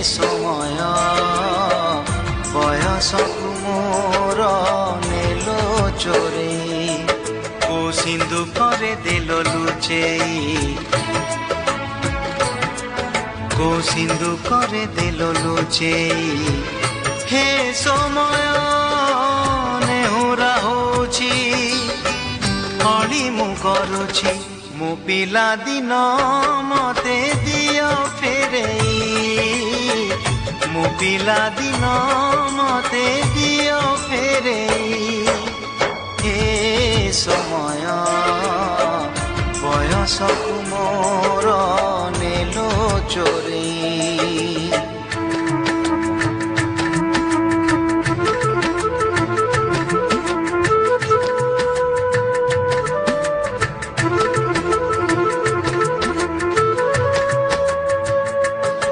समय बयसकु मोर नेलो चोरेई को सिंधु करे देल लुचेई को सिंधु करे देल लुचेई हे समय नेहुरा होछि हली मु करुछि मो पिला दिन मते दियो फेरेई मो पिला दिन मते दियो फेरेई हे समय बयसकु मोर नेलो चोरेई।